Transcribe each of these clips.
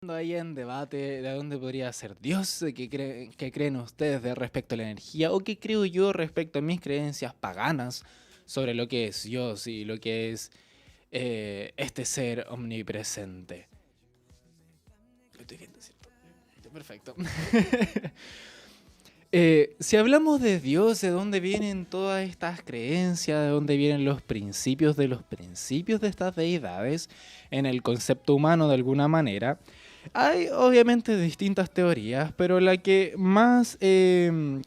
Ahí en debate de dónde podría ser Dios, qué creen ustedes de respecto a la energía, o qué creo yo respecto a mis creencias paganas sobre lo que es Dios y lo que es este ser omnipresente. Lo estoy viendo, ¿cierto? Perfecto. Si hablamos de Dios, ¿de dónde vienen todas estas creencias? ¿De dónde vienen los principios de estas deidades en el concepto humano de alguna manera? Hay obviamente distintas teorías, pero la que más,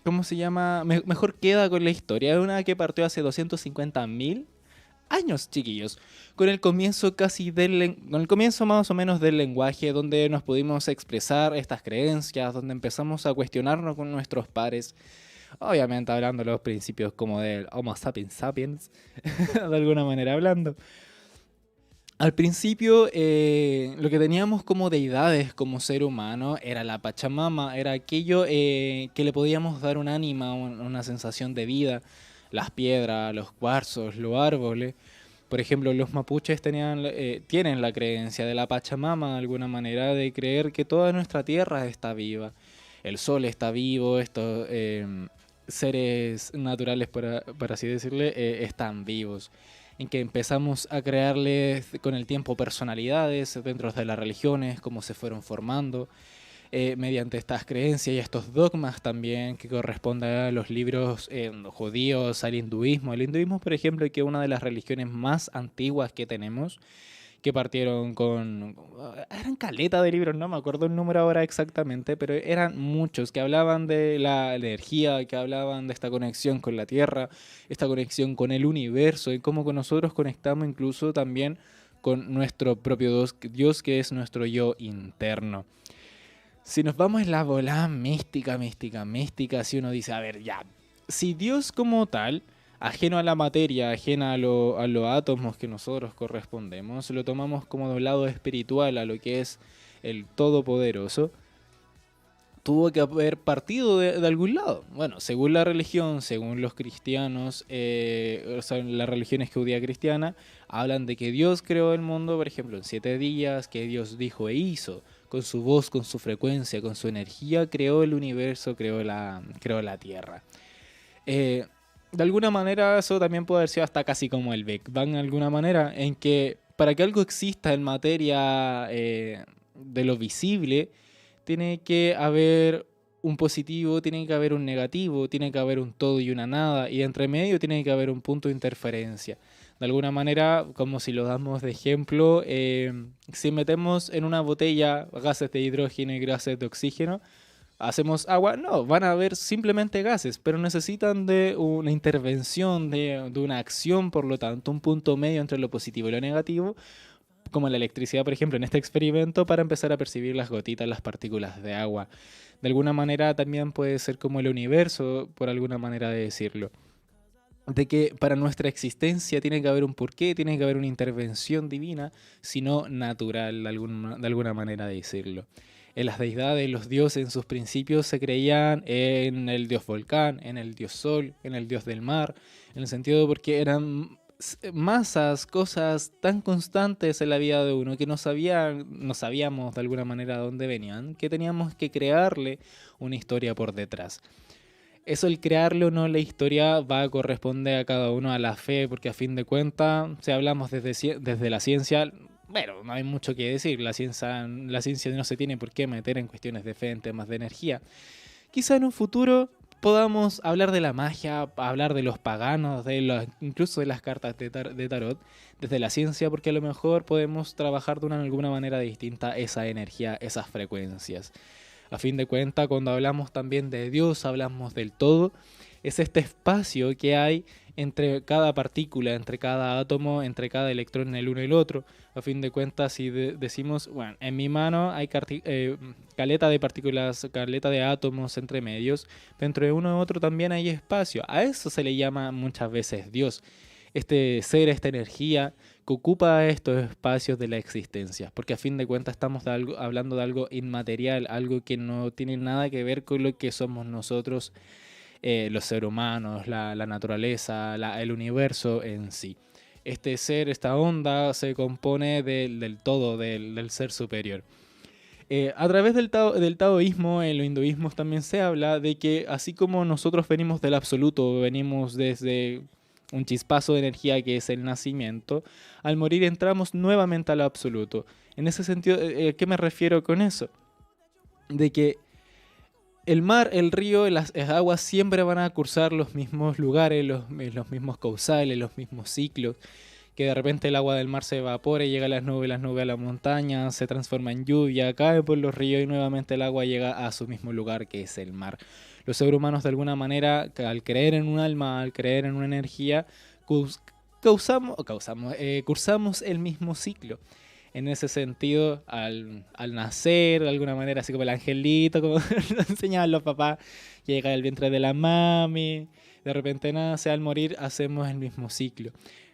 ¿cómo se llama? Mejor queda con la historia es una que partió hace 250.000 años, chiquillos, con el comienzo con el comienzo más o menos del lenguaje, donde nos pudimos expresar estas creencias, donde empezamos a cuestionarnos con nuestros pares, obviamente hablando de los principios como del Homo sapiens sapiens, de alguna manera hablando. Al principio, lo que teníamos como deidades, como ser humano, era la Pachamama, era aquello que le podíamos dar un ánima, una sensación de vida. Las piedras, los cuarzos, los árboles. Por ejemplo, los mapuches tienen la creencia de la Pachamama, de alguna manera, de creer que toda nuestra tierra está viva. El sol está vivo, estos seres naturales, por así decirle, están vivos en que empezamos a crearles con el tiempo personalidades dentro de las religiones, cómo se fueron formando, mediante estas creencias y estos dogmas también que corresponden a los libros judíos, al hinduismo. El hinduismo, por ejemplo, que es una de las religiones más antiguas que tenemos, que partieron con... Eran caleta de libros, no me acuerdo el número ahora exactamente, pero eran muchos que hablaban de la energía, que hablaban de esta conexión con la Tierra, esta conexión con el universo y cómo con nosotros conectamos incluso también con nuestro propio Dios, que es nuestro yo interno. Si nos vamos en la volada mística, si uno dice, a ver, ya, si Dios como tal, ajeno a la materia, ajena a los átomos que nosotros correspondemos, lo tomamos como de un lado espiritual, a lo que es el Todopoderoso, tuvo que haber partido de algún lado. Bueno, según la religión, según los cristianos, o sea, las religiones judía cristiana, hablan de que Dios creó el mundo, por ejemplo, en 7 días, que Dios dijo e hizo, con su voz, con su frecuencia, con su energía, creó el universo, creó la Tierra. Eh, de alguna manera eso también puede haber sido hasta casi como el Big Bang, de alguna manera, en que para que algo exista en materia de lo visible, tiene que haber un positivo, tiene que haber un negativo, tiene que haber un todo y una nada, y entre medio tiene que haber un punto de interferencia. De alguna manera, como si lo damos de ejemplo, si metemos en una botella gases de hidrógeno y gases de oxígeno, hacemos agua, no, van a haber simplemente gases, pero necesitan de una intervención, de una acción, por lo tanto, un punto medio entre lo positivo y lo negativo, como la electricidad, por ejemplo, en este experimento, para empezar a percibir las gotitas, las partículas de agua. De alguna manera también puede ser como el universo, por alguna manera de decirlo. De que para nuestra existencia tiene que haber un porqué, tiene que haber una intervención divina, sino natural, de alguna manera de decirlo. En las deidades, los dioses en sus principios se creían en el dios volcán, en el dios sol, en el dios del mar, en el sentido porque eran masas, cosas tan constantes en la vida de uno que no sabíamos de alguna manera de dónde venían, que teníamos que crearle una historia por detrás. Eso, el crearle o no la historia, va a corresponder a cada uno a la fe, porque a fin de cuentas, si hablamos desde la ciencia, bueno, no hay mucho que decir, la ciencia no se tiene por qué meter en cuestiones de fe, en temas de energía. Quizá en un futuro podamos hablar de la magia, hablar de los paganos, incluso de las cartas de tarot, desde la ciencia, porque a lo mejor podemos trabajar de alguna manera distinta esa energía, esas frecuencias. A fin de cuentas, cuando hablamos también de Dios, hablamos del todo. Es este espacio que hay entre cada partícula, entre cada átomo, entre cada electrón en el uno y el otro. A fin de cuentas, si decimos, bueno, en mi mano hay caleta de partículas, caleta de átomos entre medios, dentro de uno y otro también hay espacio. A eso se le llama muchas veces Dios. Este ser, esta energía que ocupa estos espacios de la existencia, porque a fin de cuentas estamos hablando de algo inmaterial, algo que no tiene nada que ver con lo que somos nosotros, los seres humanos, la naturaleza, el universo en sí. Este ser, esta onda, se compone del todo, del ser superior. A través del taoísmo, en los hinduismos también se habla de que así como nosotros venimos del absoluto, venimos desde un chispazo de energía que es el nacimiento, al morir entramos nuevamente al absoluto. En ese sentido, ¿qué me refiero con eso? De que el mar, el río, las aguas siempre van a cursar los mismos lugares, los mismos causales, los mismos ciclos, que de repente el agua del mar se evapora y llega a las nubes a la montaña, se transforma en lluvia, cae por los ríos y nuevamente el agua llega a su mismo lugar que es el mar. Los seres humanos de alguna manera, al creer en un alma, al creer en una energía, cursamos el mismo ciclo. En ese sentido, al nacer, de alguna manera, así como el angelito, como lo enseñaban los papás, llega al vientre de la mami, de repente nace, al morir hacemos el mismo ciclo.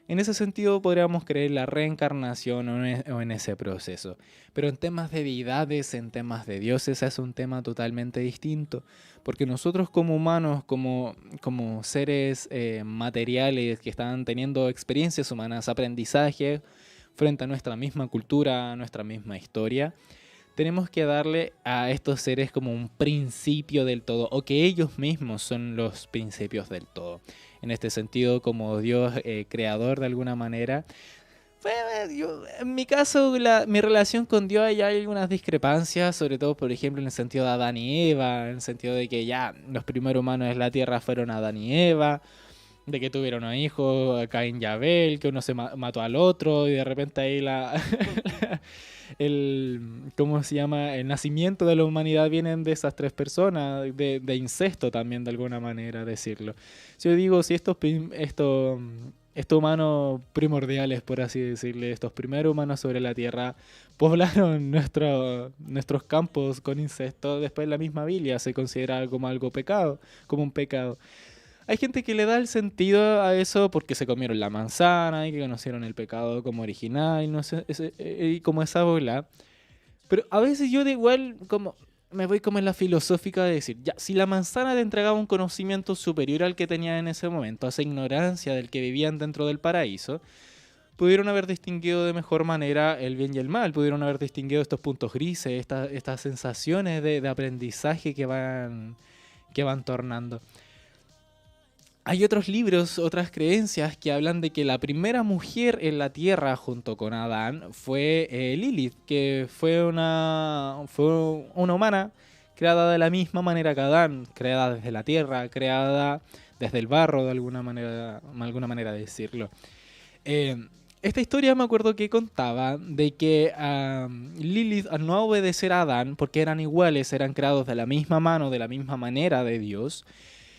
En ese sentido podríamos creer la reencarnación o en ese proceso. Pero en temas de deidades, en temas de dioses, es un tema totalmente distinto. Porque nosotros como humanos, como seres materiales que están teniendo experiencias humanas, aprendizaje, frente a nuestra misma cultura, a nuestra misma historia, tenemos que darle a estos seres como un principio del todo, o que ellos mismos son los principios del todo. En este sentido, como Dios creador de alguna manera. En mi caso, mi relación con Dios hay algunas discrepancias, sobre todo, por ejemplo, en el sentido de Adán y Eva, en el sentido de que ya los primeros humanos de la tierra fueron Adán y Eva, de que tuvieron un hijo, Caín y Abel, que uno se mató al otro y de repente ahí ¿cómo se llama? El nacimiento de la humanidad vienen de esas tres personas, de incesto también de alguna manera decirlo. Si yo digo, si estos humanos primordiales, por así decirle, estos primeros humanos sobre la Tierra poblaron nuestros campos con incesto, después la misma Biblia se considera como algo pecado, como un pecado. Hay gente que le da el sentido a eso porque se comieron la manzana y que conocieron el pecado como original, no sé, y como esa bola. Pero a veces yo de igual como me voy como en la filosófica de decir, ya, si la manzana te entregaba un conocimiento superior al que tenían en ese momento, a esa ignorancia del que vivían dentro del paraíso, pudieron haber distinguido de mejor manera el bien y el mal, pudieron haber distinguido estos puntos grises, estas sensaciones de aprendizaje que van tornando. Hay otros libros, otras creencias que hablan de que la primera mujer en la tierra junto con Adán fue Lilith, que fue una humana creada de la misma manera que Adán, creada desde la tierra, creada desde el barro, de alguna manera de decirlo. Eh, Esta historia me acuerdo que contaba de que Lilith, al no obedecer a Adán, porque eran iguales, eran creados de la misma mano, de la misma manera de Dios,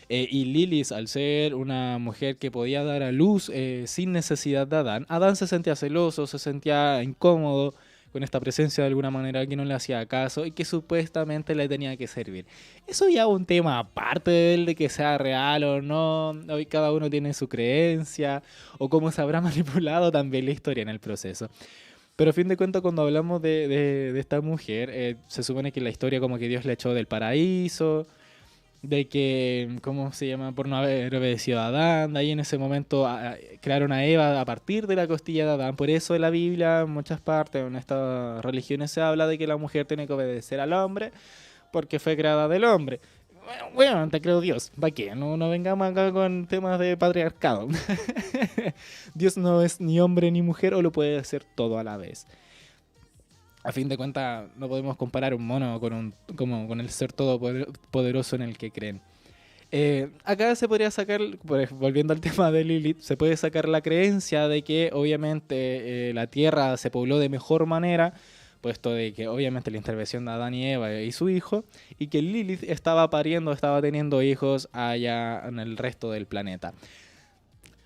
y Lilith, al ser una mujer que podía dar a luz sin necesidad de Adán, Adán se sentía celoso, se sentía incómodo con esta presencia de alguna manera que no le hacía caso y que supuestamente le tenía que servir. Eso ya es un tema aparte de él, de que sea real o no, hoy cada uno tiene su creencia o cómo se habrá manipulado también la historia en el proceso. Pero a fin de cuentas, cuando hablamos de esta mujer, se supone que la historia como que Dios le echó del paraíso, de que, ¿cómo se llama? Por no haber obedecido a Adán. De ahí en ese momento crearon a Eva a partir de la costilla de Adán. Por eso en la Biblia, en muchas partes, en estas religiones se habla de que la mujer tiene que obedecer al hombre porque fue creada del hombre. Bueno, te creo Dios. ¿Para qué? No vengamos acá con temas de patriarcado. Dios no es ni hombre ni mujer o lo puede hacer todo a la vez. A fin de cuentas, no podemos comparar un mono con el ser todopoderoso en el que creen. Acá se podría sacar, volviendo al tema de Lilith, se puede sacar la creencia de que obviamente la Tierra se pobló de mejor manera, puesto de que obviamente la intervención de Adán y Eva y su hijo, y que Lilith estaba teniendo hijos allá en el resto del planeta.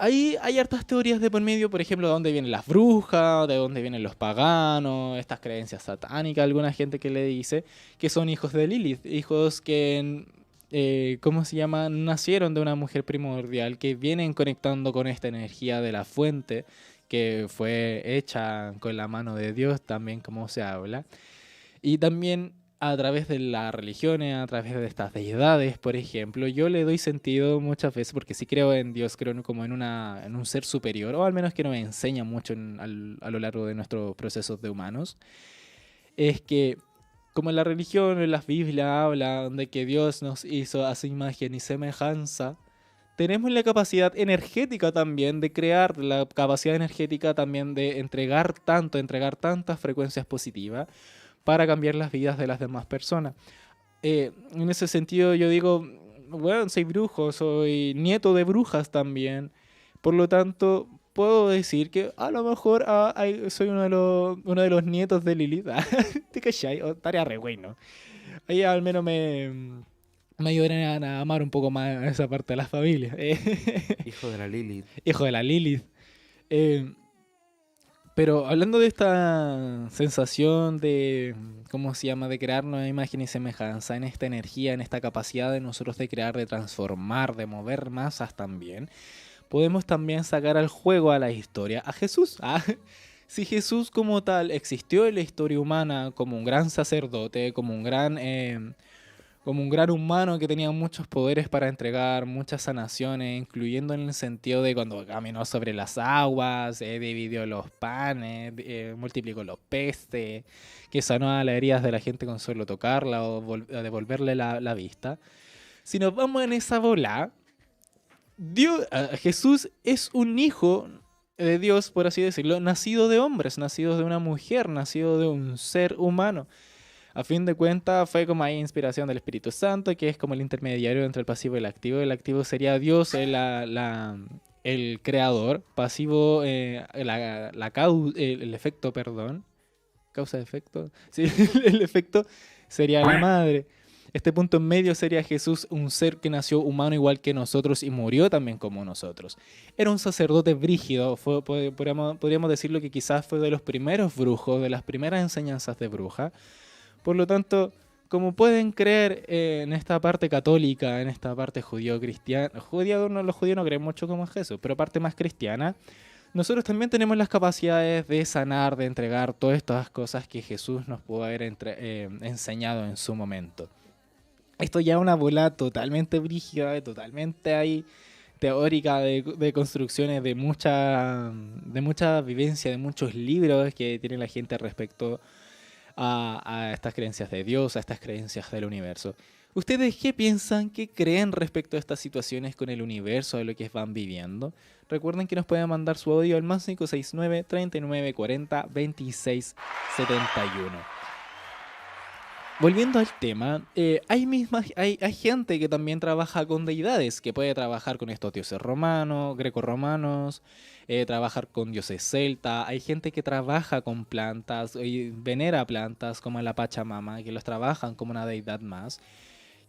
Ahí hay hartas teorías de por medio, por ejemplo, de dónde vienen las brujas, de dónde vienen los paganos, estas creencias satánicas, alguna gente que le dice que son hijos de Lilith, hijos que, ¿cómo se llama? Nacieron de una mujer primordial, que vienen conectando con esta energía de la fuente, que fue hecha con la mano de Dios, también como se habla. Y también a través de las religiones, a través de estas deidades, por ejemplo, yo le doy sentido muchas veces, porque sí creo en Dios, creo como en un ser superior, o al menos que nos enseña mucho a lo largo de nuestros procesos de humanos, es que como en la religión, en las Biblias habla de que Dios nos hizo a su imagen y semejanza, tenemos la capacidad energética también de crear, la capacidad energética también de entregar tanto, entregar tantas frecuencias positivas para cambiar las vidas de las demás personas. En ese sentido yo digo, bueno, soy brujo, soy nieto de brujas también, por lo tanto puedo decir que a lo mejor soy uno de los nietos de Lilith. ¿Te cachai? O tarea re bueno. Ahí al menos me ayudarían a amar un poco más esa parte de la familia. Hijo de la Lilith. Hijo de la Lilith. Eh, pero hablando de esta sensación de, ¿cómo se llama? De crear nueva imagen y semejanza, en esta energía, en esta capacidad de nosotros de crear, de transformar, de mover masas también, podemos también sacar al juego, a la historia, a Jesús. Si Jesús como tal existió en la historia humana como un gran sacerdote, como un gran humano que tenía muchos poderes para entregar, muchas sanaciones, incluyendo en el sentido de cuando caminó sobre las aguas, dividió los panes, multiplicó los peces, que sanó a las heridas de la gente con solo tocarla o devolverle la vista. Si nos vamos en esa bola, Jesús es un hijo de Dios, por así decirlo, nacido de hombres, nacido de una mujer, nacido de un ser humano. A fin de cuentas fue como ahí inspiración del Espíritu Santo, que es como el intermediario entre el pasivo y el activo. El activo sería Dios, el creador. Pasivo, el efecto, perdón. Causa-efecto. Sí, el efecto sería la madre. Este punto en medio sería Jesús, un ser que nació humano igual que nosotros y murió también como nosotros. Era un sacerdote brígido, podríamos decirlo que quizás fue de los primeros brujos, de las primeras enseñanzas de bruja. Por lo tanto, como pueden creer en esta parte católica, en esta parte judío-cristiana, los judíos no creen mucho como Jesús, pero parte más cristiana, nosotros también tenemos las capacidades de sanar, de entregar todas estas cosas que Jesús nos pudo haber enseñado en su momento. Esto ya es una bola totalmente brígida, totalmente ahí teórica de construcciones, de mucha vivencia, de muchos libros que tiene la gente respecto a estas creencias de Dios, a estas creencias del universo. ¿Ustedes qué piensan, qué creen respecto a estas situaciones con el universo, de lo que van viviendo? Recuerden que nos pueden mandar su audio al más 569 39 40 26 71. Volviendo al tema, hay gente que también trabaja con deidades, que puede trabajar con estos dioses romanos, grecorromanos, trabajar con dioses celta. Hay gente que trabaja con plantas y venera plantas como la Pachamama, que los trabajan como una deidad más.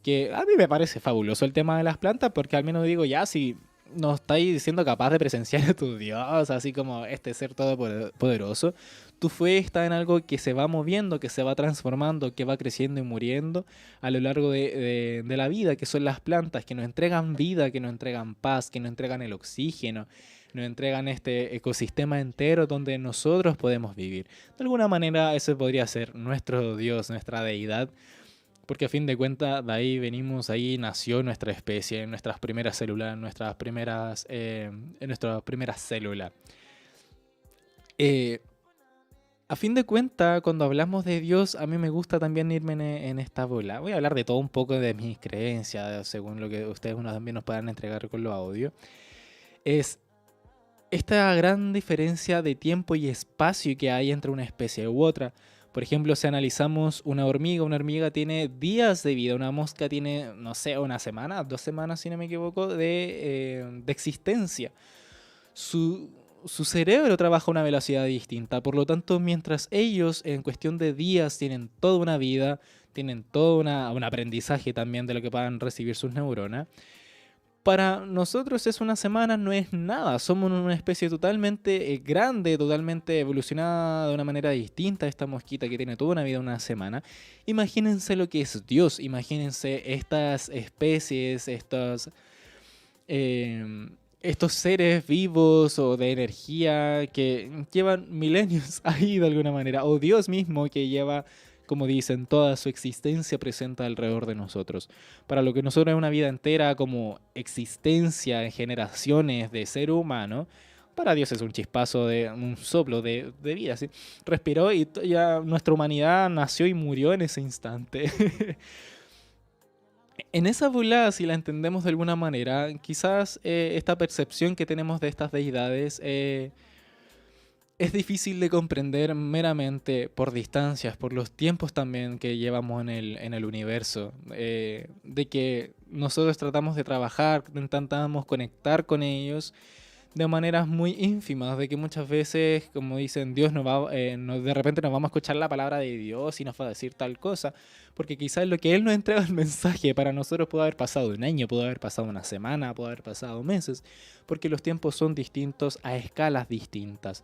Que a mí me parece fabuloso el tema de las plantas, porque al menos digo, ya, si no estáis siendo capaz de presenciar a tu Dios, así como este ser todopoderoso, tu fe está en algo que se va moviendo, que se va transformando, que va creciendo y muriendo a lo largo de la vida, que son las plantas, que nos entregan vida, que nos entregan paz, que nos entregan el oxígeno, nos entregan este ecosistema entero donde nosotros podemos vivir. De alguna manera ese podría ser nuestro Dios, nuestra deidad, porque a fin de cuentas de ahí venimos, ahí nació nuestra especie, en nuestras primeras células, en nuestras primeras células. A fin de cuentas, cuando hablamos de Dios, a mí me gusta también irme en esta bola. Voy a hablar de todo un poco de mis creencias, según lo que ustedes también nos puedan entregar con los audios. Es esta gran diferencia de tiempo y espacio que hay entre una especie u otra. Por ejemplo, si analizamos una hormiga tiene días de vida, una mosca tiene, no sé, una semana, 2 semanas, si no me equivoco, de existencia. Su cerebro trabaja a una velocidad distinta, por lo tanto, mientras ellos en cuestión de días tienen toda una vida, tienen todo un aprendizaje también de lo que puedan recibir sus neuronas, para nosotros es una semana, no es nada. Somos una especie totalmente grande, totalmente evolucionada de una manera distinta a esta mosquita que tiene toda una vida, una semana. Imagínense lo que es Dios, imagínense estas especies, estos seres vivos o de energía que llevan milenios ahí de alguna manera, o Dios mismo que lleva, como dicen, toda su existencia presente alrededor de nosotros. Para lo que nosotros es una vida entera como existencia en generaciones de ser humano, para Dios es un chispazo, un soplo de vida, ¿sí? Respiró y ya nuestra humanidad nació y murió en ese instante. En esa volada, si la entendemos de alguna manera, quizás esta percepción que tenemos de estas deidades es difícil de comprender meramente por distancias, por los tiempos también que llevamos en el universo, de que nosotros tratamos de trabajar, intentamos conectar con ellos de maneras muy ínfimas, de que muchas veces, como dicen, Dios nos va, de repente nos vamos a escuchar la palabra de Dios y nos va a decir tal cosa, porque quizás lo que Él nos entrega el mensaje para nosotros puede haber pasado un año, puede haber pasado una semana, puede haber pasado meses, porque los tiempos son distintos a escalas distintas.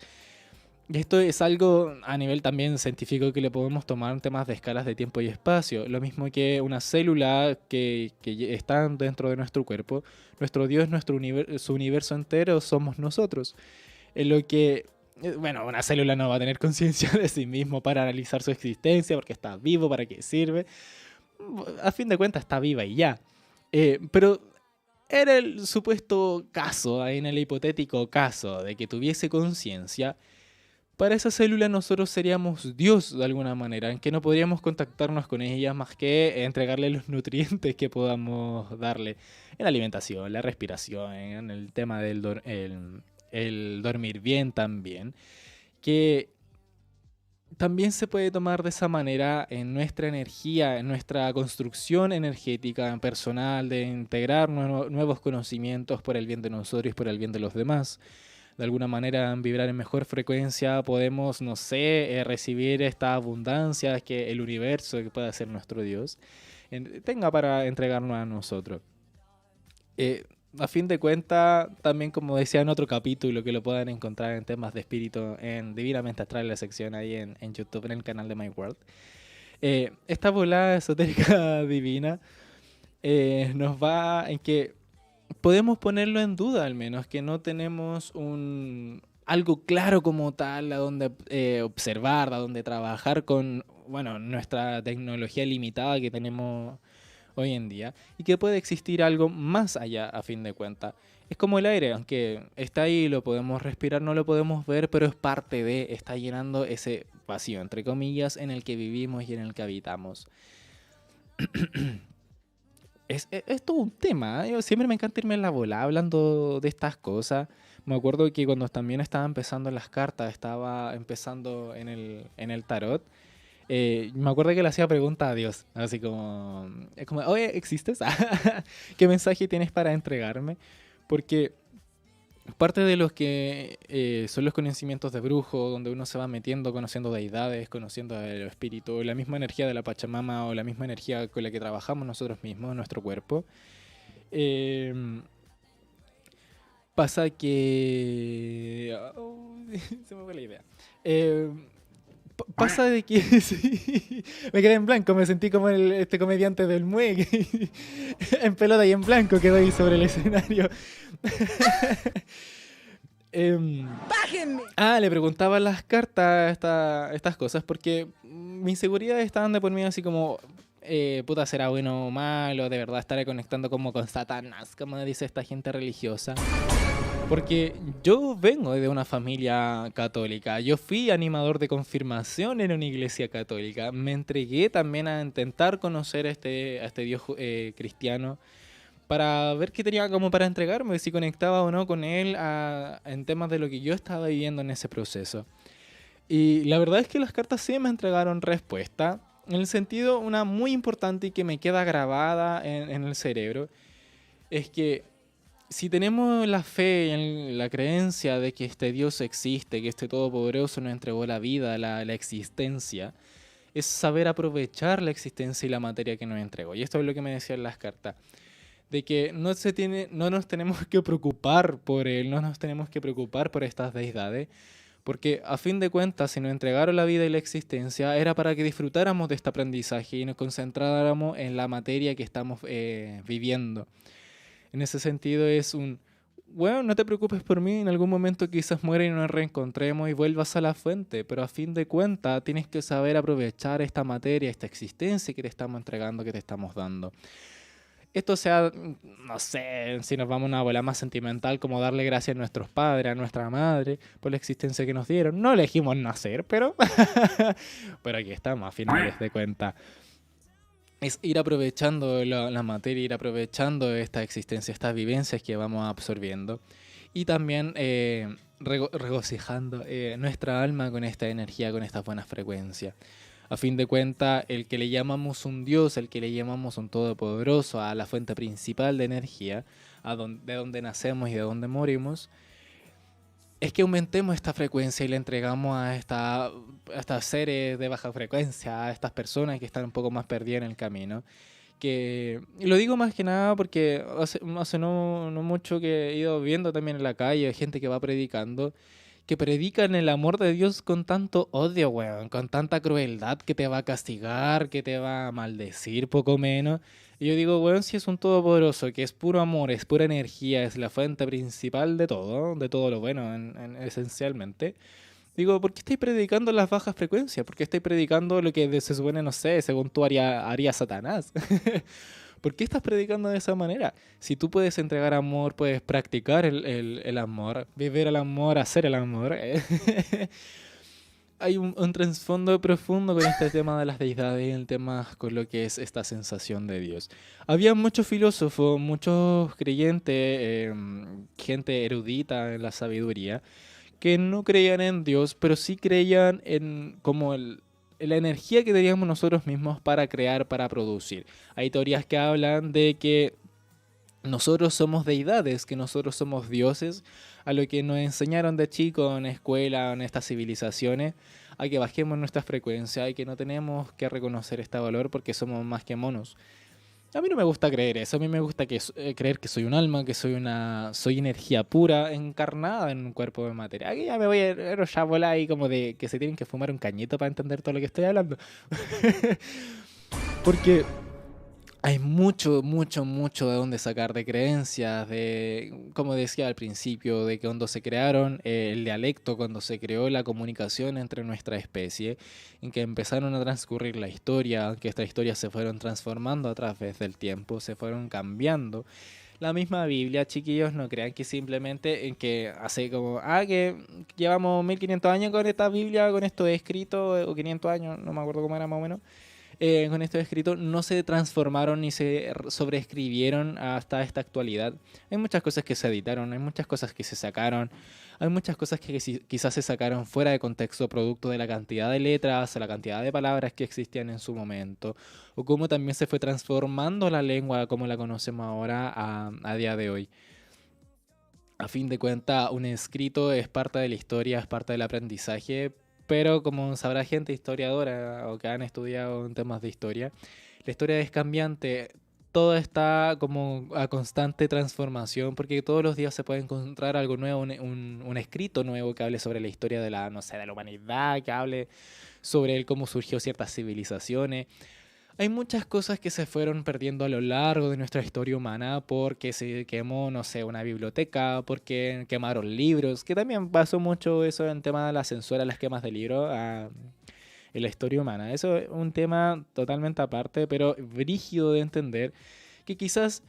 Y esto es algo a nivel también científico que le podemos tomar en temas de escalas de tiempo y espacio. Lo mismo que una célula que está dentro de nuestro cuerpo. Nuestro Dios, su universo entero somos nosotros. En lo que, bueno, una célula no va a tener conciencia de sí mismo para analizar su existencia, porque está vivo, para qué sirve. A fin de cuentas está viva y ya. Pero era el supuesto caso, en el hipotético caso de que tuviese conciencia. Para esa célula nosotros seríamos Dios de alguna manera, en que no podríamos contactarnos con ella más que entregarle los nutrientes que podamos darle en la alimentación, la respiración, en el tema del el dormir bien también, que también se puede tomar de esa manera en nuestra energía, en nuestra construcción energética personal, de integrar nuevos conocimientos por el bien de nosotros y por el bien de los demás. De alguna manera vibrar en mejor frecuencia, podemos, no sé, recibir esta abundancia que el universo, que puede ser nuestro Dios, tenga para entregarnos a nosotros. A fin de cuentas, también como decía en otro capítulo, que lo pueden encontrar en temas de espíritu en Divinamente Astral, la sección ahí en YouTube, en el canal de My World, esta volada esotérica divina nos va en que podemos ponerlo en duda, al menos que no tenemos algo claro como tal a donde observar, a donde trabajar con, bueno, nuestra tecnología limitada que tenemos hoy en día, y que puede existir algo más allá a fin de cuentas. Es como el aire, aunque está ahí, lo podemos respirar, no lo podemos ver, pero es parte de, está llenando ese vacío, entre comillas, en el que vivimos y en el que habitamos. Es todo un tema, ¿eh? Yo siempre me encanta irme en la bola hablando de estas cosas. Me acuerdo que cuando también estaba empezando en las cartas, estaba empezando en el tarot, me acuerdo que le hacía pregunta a Dios, así como, es como, oye, ¿existes? ¿Qué mensaje tienes para entregarme? Porque parte de los que son los conocimientos de brujo, donde uno se va metiendo, conociendo deidades, conociendo el espíritu, la misma energía de la Pachamama o la misma energía con la que trabajamos nosotros mismos, nuestro cuerpo. Pasa que... oh, se me fue la idea. Pasa de que sí, me quedé en blanco, me sentí como este comediante del Mue en pelota y en blanco quedó ahí sobre el escenario. ¡Bájenme! Le preguntaba las cartas estas cosas porque mis inseguridades estaban de por mí así como, puta, ¿será bueno o malo? ¿De verdad estaré conectando como con Satanás, como dice esta gente religiosa? Porque yo vengo de una familia católica, yo fui animador de confirmación en una iglesia católica, me entregué también a intentar conocer a este Dios cristiano para ver qué tenía como para entregarme, si conectaba o no con él en temas de lo que yo estaba viviendo en ese proceso. Y la verdad es que las cartas sí me entregaron respuesta, en el sentido, una muy importante y que me queda grabada en el cerebro, es que si tenemos la fe y la creencia de que este Dios existe, que este Todopoderoso nos entregó la vida, la existencia, es saber aprovechar la existencia y la materia que nos entregó. Y esto es lo que me decían las cartas, de que no nos tenemos que preocupar por él, no nos tenemos que preocupar por estas deidades, porque a fin de cuentas, si nos entregaron la vida y la existencia, era para que disfrutáramos de este aprendizaje y nos concentráramos en la materia que estamos viviendo. En ese sentido es bueno, no te preocupes por mí, en algún momento quizás muera y nos reencontremos y vuelvas a la fuente, pero a fin de cuentas tienes que saber aprovechar esta materia, esta existencia que te estamos entregando, que te estamos dando. esto sea, no sé, si nos vamos a una bola más sentimental, como darle gracias a nuestros padres, a nuestra madre, por la existencia que nos dieron. No elegimos nacer, pero, pero aquí estamos, a finales de cuentas. Es ir aprovechando la materia, ir aprovechando esta existencia, estas vivencias que vamos absorbiendo. Y también regocijando nuestra alma con esta energía, con estas buenas frecuencias. A fin de cuentas, el que le llamamos un Dios, el que le llamamos un Todopoderoso, a la fuente principal de energía, de donde nacemos y de donde morimos, es que aumentemos esta frecuencia y le entregamos a estas seres de baja frecuencia, a estas personas que están un poco más perdidas en el camino. Y lo digo más que nada porque hace no mucho que he ido viendo también en la calle gente que va predicando, que predican el amor de Dios con tanto odio, weón, con tanta crueldad que te va a castigar, que te va a maldecir, poco menos. Y yo digo, weón, si es un todopoderoso, que es puro amor, es pura energía, es la fuente principal de todo lo bueno, esencialmente. Digo, ¿por qué estáis predicando las bajas frecuencias? ¿Por qué estáis predicando lo que se supone, no sé, según tú haría Satanás? ¿Por qué estás predicando de esa manera? Si tú puedes entregar amor, puedes practicar el amor, vivir el amor, hacer el amor. Hay un trasfondo profundo con este tema de las deidades y el tema con lo que es esta sensación de Dios. Había muchos filósofos, muchos creyentes, gente erudita en la sabiduría, que no creían en Dios, pero sí creían en como en la energía que teníamos nosotros mismos para crear, para producir. Hay teorías que hablan de que nosotros somos deidades, que nosotros somos dioses, a lo que nos enseñaron de chico en escuela, en estas civilizaciones, a que bajemos nuestra frecuencia y que no tenemos que reconocer este valor porque somos más que monos. A mí no me gusta creer eso, a mí me gusta creer que soy un alma, que soy energía pura encarnada en un cuerpo de materia. Aquí ya me voy a ya volar ahí como de que se tienen que fumar un cañito para entender todo lo que estoy hablando. Porque hay mucho, mucho, mucho de dónde sacar de creencias, de, como decía al principio, de que cuando se crearon el dialecto, cuando se creó la comunicación entre nuestra especie, en que empezaron a transcurrir la historia, que estas historias se fueron transformando a través del tiempo, se fueron cambiando. La misma Biblia, chiquillos, no crean que simplemente en que hace como, que llevamos 1500 años con esta Biblia, con esto escrito, o 500 años, no me acuerdo cómo era más o menos, con estos escritos no se transformaron ni se sobreescribieron hasta esta actualidad. Hay muchas cosas que se editaron, hay muchas cosas que se sacaron, hay muchas cosas que quizás se sacaron fuera de contexto, producto de la cantidad de letras, la cantidad de palabras que existían en su momento, o cómo también se fue transformando la lengua como la conocemos ahora a día de hoy. A fin de cuentas, un escrito es parte de la historia, es parte del aprendizaje, pero como sabrá gente historiadora o que han estudiado en temas de historia, la historia es cambiante, todo está como a constante transformación, porque todos los días se puede encontrar algo nuevo, un escrito nuevo que hable sobre la historia de la, no sé, de la humanidad, que hable sobre el cómo surgió ciertas civilizaciones. Hay muchas cosas que se fueron perdiendo a lo largo de nuestra historia humana porque se quemó, no sé, una biblioteca, porque quemaron libros, que también pasó mucho eso en tema de la censura, las quemas de libros en la historia humana. Eso es un tema totalmente aparte, pero brígido de entender, que quizás...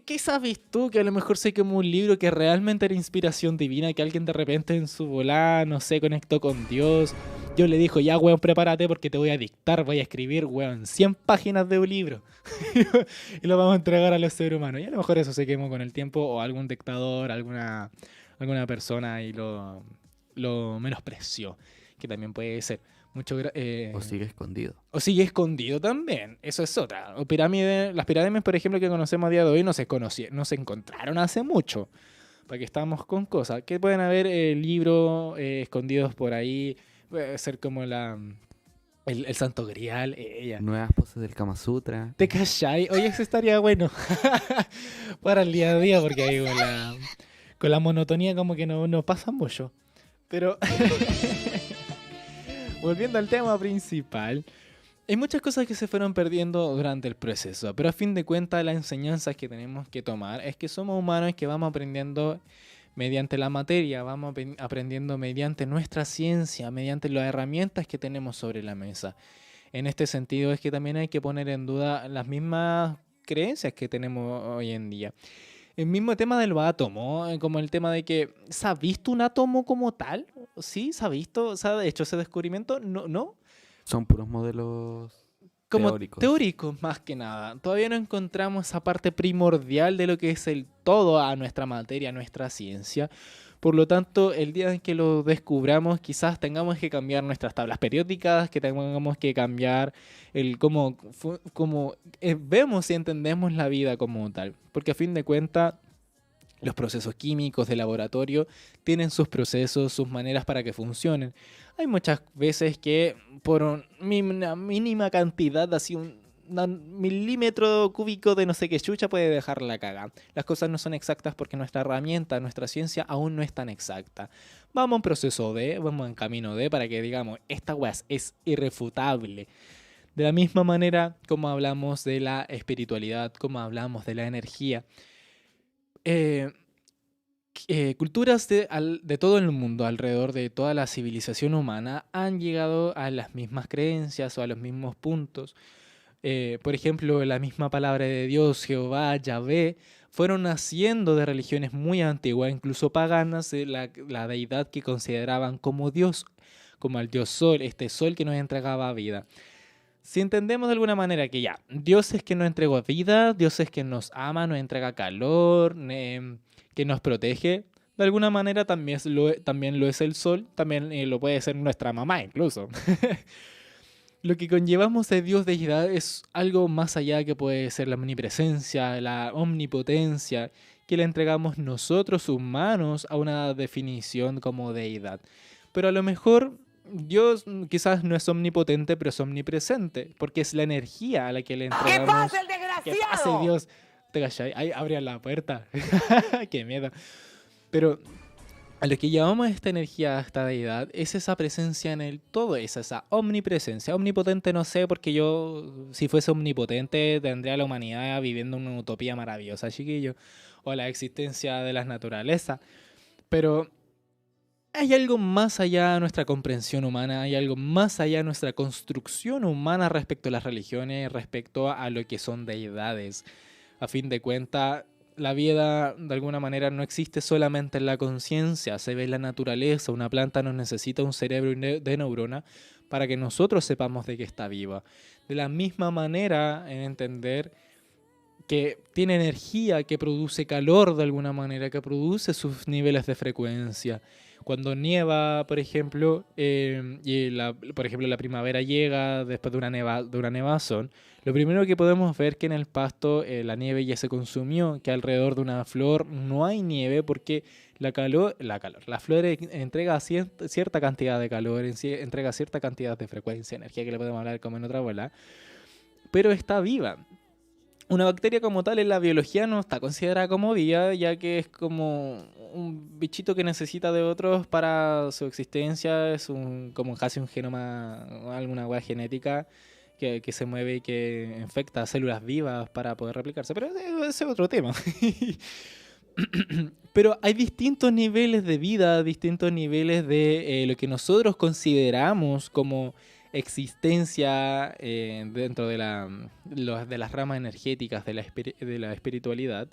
¿Qué sabes tú que a lo mejor se quemó un libro que realmente era inspiración divina, que alguien de repente en su volada, no sé, conectó con Dios? Yo le dijo, ya, weón, prepárate porque te voy a dictar, voy a escribir, weón, 100 páginas de un libro. Y lo vamos a entregar a los seres humanos. Y a lo mejor eso se quemó con el tiempo o algún dictador, alguna persona y lo menospreció, que también puede ser. O sigue escondido. O sigue escondido también, eso es otra. Las pirámides, por ejemplo, que conocemos a día de hoy, no se encontraron hace mucho. Para que estamos con cosas. Que pueden haber libros escondidos por ahí. Puede ser como el Santo Grial. Ella. Nuevas poses del Kama Sutra. ¿Te cachai? Oye, eso estaría bueno. Para el día a día, porque ahí con la monotonía como que no pasa mucho. Pero... Volviendo al tema principal, hay muchas cosas que se fueron perdiendo durante el proceso, pero a fin de cuentas las enseñanzas que tenemos que tomar es que somos humanos y que vamos aprendiendo mediante la materia, vamos aprendiendo mediante nuestra ciencia, mediante las herramientas que tenemos sobre la mesa. En este sentido es que también hay que poner en duda las mismas creencias que tenemos hoy en día. El mismo tema de los átomos, como el tema de que ¿se ha visto un átomo como tal? ¿Sí? ¿Se ha visto? ¿Se ha hecho ese descubrimiento? No, no. Son puros modelos Como teóricos. teóricos más que nada. Todavía no encontramos esa parte primordial de lo que es el todo a nuestra materia, a nuestra ciencia. Por lo tanto, el día en que lo descubramos, quizás tengamos que cambiar nuestras tablas periódicas, que tengamos que cambiar el cómo vemos y entendemos la vida como tal. Porque a fin de cuentas, los procesos químicos de laboratorio tienen sus procesos, sus maneras para que funcionen. Hay muchas veces que por una mínima cantidad, así un milímetro cúbico de no sé qué chucha puede dejar la caga. Las cosas no son exactas porque nuestra herramienta, nuestra ciencia aún no es tan exacta. Vamos a un proceso D, vamos en camino D para que digamos, esta weá es irrefutable. De la misma manera como hablamos de la espiritualidad, como hablamos de la energía. Eh, Culturas de todo el mundo, alrededor de toda la civilización humana, han llegado a las mismas creencias o a los mismos puntos. Por ejemplo, la misma palabra de Dios, Jehová, Yahvé, fueron naciendo de religiones muy antiguas, incluso paganas, la deidad que consideraban como Dios, como el Dios Sol, este Sol que nos entregaba vida. Si entendemos de alguna manera que ya, Dios es que nos entregó vida, Dios es que nos ama, nos entrega calor, que nos protege, de alguna manera también lo es el sol, también lo puede ser nuestra mamá incluso. Lo que conllevamos de Dios deidad es algo más allá que puede ser la omnipresencia, la omnipotencia, que le entregamos nosotros humanos a una definición como deidad. Pero a lo mejor Dios quizás no es omnipotente, pero es omnipresente, porque es la energía a la que le entregamos. ¡Que pase el desgraciado! ¡Que pase Dios! ¿Te cachai? Ahí abrían la puerta. ¡Qué miedo! Pero a lo que llamamos esta energía, esta deidad, es esa presencia en el todo, es esa omnipresencia. Omnipotente no sé, porque yo, si fuese omnipotente, tendría la humanidad viviendo una utopía maravillosa, chiquillo, o la existencia de las naturalezas. Pero hay algo más allá de nuestra comprensión humana, hay algo más allá de nuestra construcción humana respecto a las religiones, respecto a lo que son deidades. A fin de cuentas, la vida de alguna manera no existe solamente en la conciencia, se ve en la naturaleza. Una planta no necesita un cerebro de neurona para que nosotros sepamos de que está viva. De la misma manera, en entender que tiene energía, que produce calor de alguna manera, que produce sus niveles de frecuencia. Cuando nieva, por ejemplo, por ejemplo la primavera llega después de una nevazón, lo primero que podemos ver que en el pasto la nieve ya se consumió, que alrededor de una flor no hay nieve porque la flor entrega cierta cantidad de calor, entrega cierta cantidad de frecuencia, energía que le podemos hablar como en otra bola, pero está viva. Una bacteria como tal en la biología no está considerada como viva, ya que es como un bichito que necesita de otros para su existencia, es como casi un genoma, alguna hueá genética que se mueve y que infecta células vivas para poder replicarse, pero ese es otro tema. Pero hay distintos niveles de vida, distintos niveles de lo que nosotros consideramos como existencia dentro de las ramas energéticas de la espiritualidad.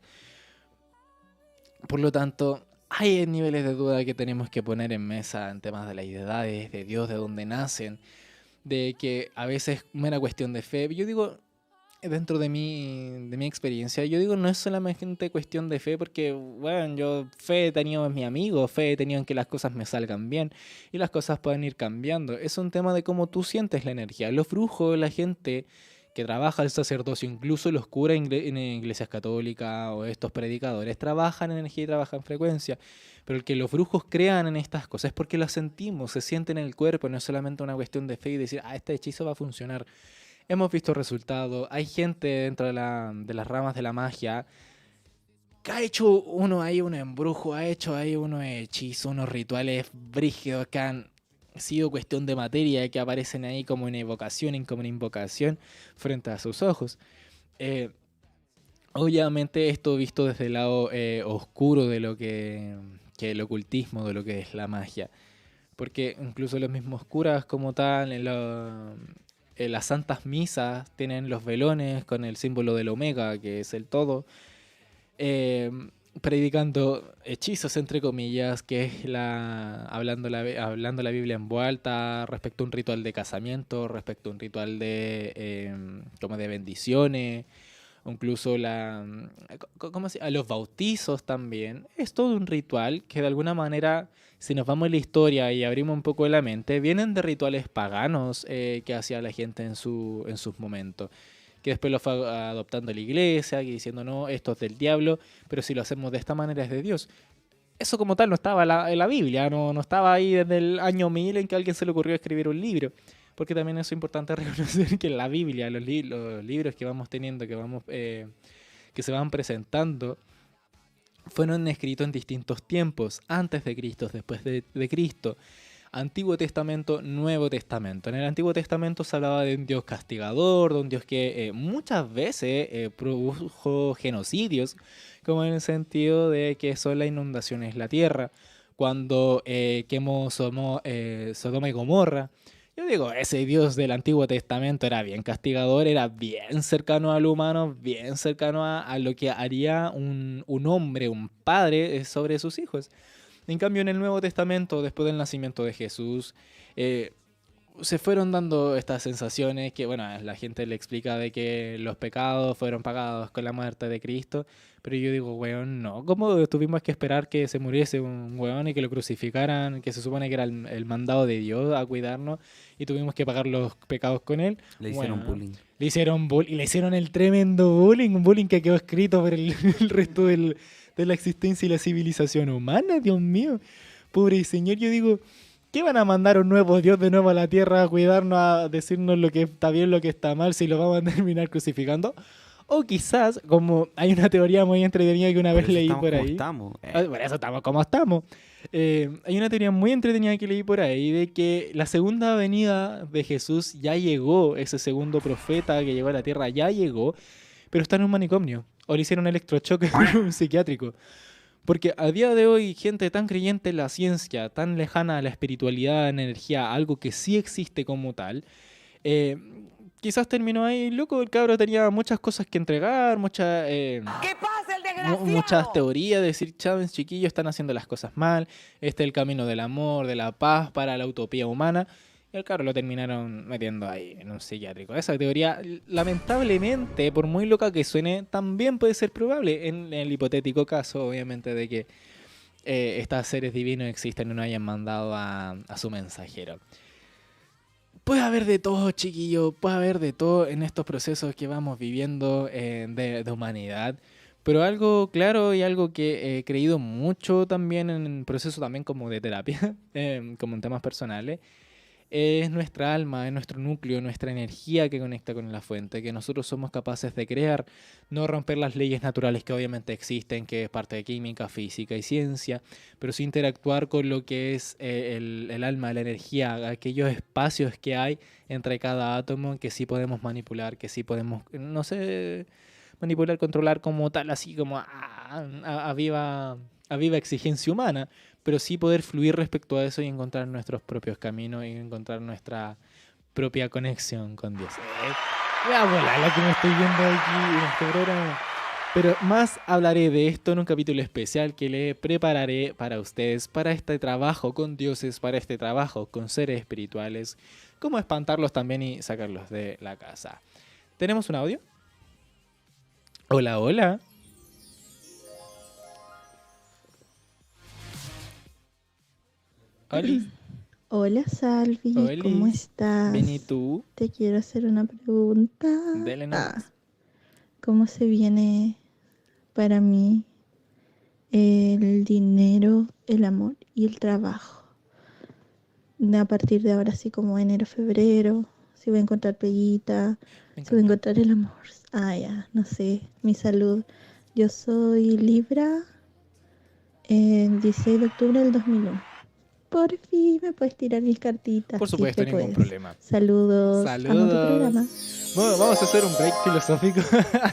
Por lo tanto, hay niveles de duda que tenemos que poner en mesa en temas de las deidades, de Dios, de dónde nacen, de que a veces es mera cuestión de fe. Yo digo, dentro de mi experiencia, yo digo, no es solamente cuestión de fe, porque, bueno, yo fe he tenido en mi amigo, fe he tenido en que las cosas me salgan bien y las cosas pueden ir cambiando. Es un tema de cómo tú sientes la energía. Los brujos, la gente que trabaja el sacerdocio, incluso los curas en iglesias católicas o estos predicadores, trabajan en energía y trabajan en frecuencia. Pero el que los brujos crean en estas cosas es porque las sentimos, se sienten en el cuerpo, no es solamente una cuestión de fe y decir, este hechizo va a funcionar. Hemos visto resultados. Hay gente dentro de las ramas de la magia que ha hecho un embrujo, ha hecho ahí unos hechizos, unos rituales brígidos que han sido cuestión de materia, que aparecen ahí como una evocación, como una invocación frente a sus ojos. Obviamente esto visto desde el lado oscuro de lo que el ocultismo, de lo que es la magia. Porque incluso los mismos curas como tal, las santas misas tienen los velones con el símbolo del omega, que es el todo, eh, predicando hechizos, entre comillas, que es hablando la Biblia en voz alta respecto a un ritual de casamiento, respecto a un ritual como de bendiciones, o incluso a los bautizos también. Es todo un ritual que de alguna manera, si nos vamos a la historia y abrimos un poco la mente, vienen de rituales paganos que hacía la gente en sus momentos. Que después lo fue adoptando la iglesia, y diciendo, no, esto es del diablo, pero si lo hacemos de esta manera es de Dios. Eso como tal no estaba en la Biblia, no estaba ahí desde el año 1000 en que a alguien se le ocurrió escribir un libro. Porque también eso es importante reconocer que en la Biblia, los libros que vamos teniendo, que se van presentando, fueron escritos en distintos tiempos, antes de Cristo, después de Cristo. Antiguo Testamento, Nuevo Testamento. En el Antiguo Testamento se hablaba de un Dios castigador, de un Dios que muchas veces produjo genocidios, como en el sentido de que son las inundaciones de la tierra, cuando quemó Sodoma y Gomorra. Yo digo, ese Dios del Antiguo Testamento era bien castigador, era bien cercano al humano, bien cercano a lo que haría un hombre, un padre sobre sus hijos. En cambio, en el Nuevo Testamento, después del nacimiento de Jesús, se fueron dando estas sensaciones que, bueno, la gente le explica de que los pecados fueron pagados con la muerte de Cristo, pero yo digo, weón, no, ¿cómo tuvimos que esperar que se muriese un weón y que lo crucificaran, que se supone que era el mandado de Dios a cuidarnos, y tuvimos que pagar los pecados con él? Le hicieron Bueno, bullying. le hicieron bullying, le hicieron el tremendo bullying, un bullying que quedó escrito por el resto de la existencia y la civilización humana, Dios mío. Pobre señor, yo digo, ¿qué van a mandar un nuevo Dios de nuevo a la tierra a cuidarnos, a decirnos lo que está bien, lo que está mal, si lo vamos a terminar crucificando? O quizás, como hay una teoría muy entretenida que una Por vez eso leí estamos por como ahí. estamos. Por eso estamos como estamos. Hay una teoría muy entretenida que leí por ahí de que la segunda venida de Jesús ya llegó, ese segundo profeta que llegó a la tierra ya llegó, pero está en un manicomio. O le hicieron electrochoque psiquiátrico. Porque a día de hoy, gente tan creyente en la ciencia, tan lejana a la espiritualidad, en energía, algo que sí existe como tal, eh, quizás terminó ahí, loco, el cabro tenía muchas cosas que entregar, ¿Qué pasa, el desgraciado? muchas teorías de decir, chavos, chiquillos, están haciendo las cosas mal, este es el camino del amor, de la paz para la utopía humana. Y al cabro lo terminaron metiendo ahí en un psiquiátrico. Esa teoría, lamentablemente, por muy loca que suene, también puede ser probable en el hipotético caso, obviamente, de que estos seres divinos existen y no hayan mandado a su mensajero. Puede haber de todo, chiquillo, puede haber de todo en estos procesos que vamos viviendo de humanidad. Pero algo claro y algo que he creído mucho también en procesos también como de terapia, como en temas personales, es nuestra alma, es nuestro núcleo, nuestra energía que conecta con la fuente, que nosotros somos capaces de crear, no romper las leyes naturales que obviamente existen, que es parte de química, física y ciencia, pero sí interactuar con lo que es el alma, la energía, aquellos espacios que hay entre cada átomo que sí podemos manipular, que sí podemos, no sé, manipular, controlar como tal, así como a viva exigencia humana, pero sí poder fluir respecto a eso y encontrar nuestros propios caminos y encontrar nuestra propia conexión con Dios. Voy a volar la que me estoy viendo aquí en este programa. Pero más hablaré de esto en un capítulo especial que le prepararé para ustedes, para este trabajo con dioses, para este trabajo con seres espirituales, cómo espantarlos también y sacarlos de la casa. ¿Tenemos un audio? Hola, hola. Oli. Hola Salvi, Olis. ¿cómo estás? Ven y tú. Te quiero hacer una pregunta. Dele nomás. ¿Cómo se viene para mí el dinero, el amor y el trabajo? A partir de ahora, así como enero, febrero, si voy a encontrar peguita, Me si voy a encanta. encontrar el amor. Ya, no sé, mi salud. Yo soy Libra, el 16 de octubre del 2001. por fin me puedes tirar mis cartitas. Por Sí supuesto, que ningún puedes. problema. Saludos. Amo tu programa. Bueno, vamos a hacer un break filosófico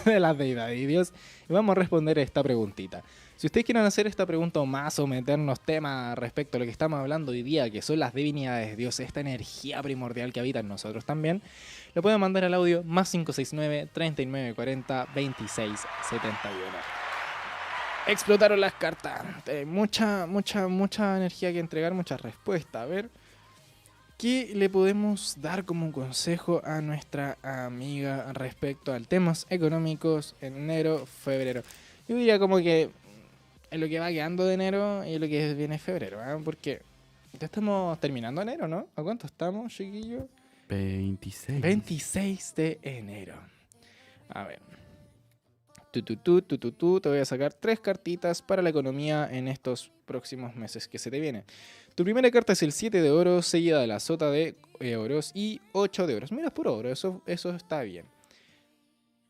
de las deidades y Dios y vamos a responder esta preguntita. Si ustedes quieren hacer esta pregunta o más o meternos temas respecto a lo que estamos hablando hoy día, que son las divinidades de Dios, esta energía primordial que habita en nosotros también, lo pueden mandar al audio más 569-3940-2671. Explotaron las cartas. Mucha energía que entregar, mucha respuesta. A ver, ¿qué le podemos dar como consejo a nuestra amiga respecto a temas económicos en enero, febrero? Yo diría como que en lo que va quedando de enero y lo que viene febrero, ¿eh? Porque ya estamos terminando enero, ¿no? ¿A cuánto estamos, chiquillo? 26. 26 de enero. A ver. Te voy a sacar 3 cartitas para la economía en estos próximos meses que se te vienen. Tu primera carta es el 7 de oros, seguida de la sota de oros y 8 de oros. Mira, es puro oro, eso está bien.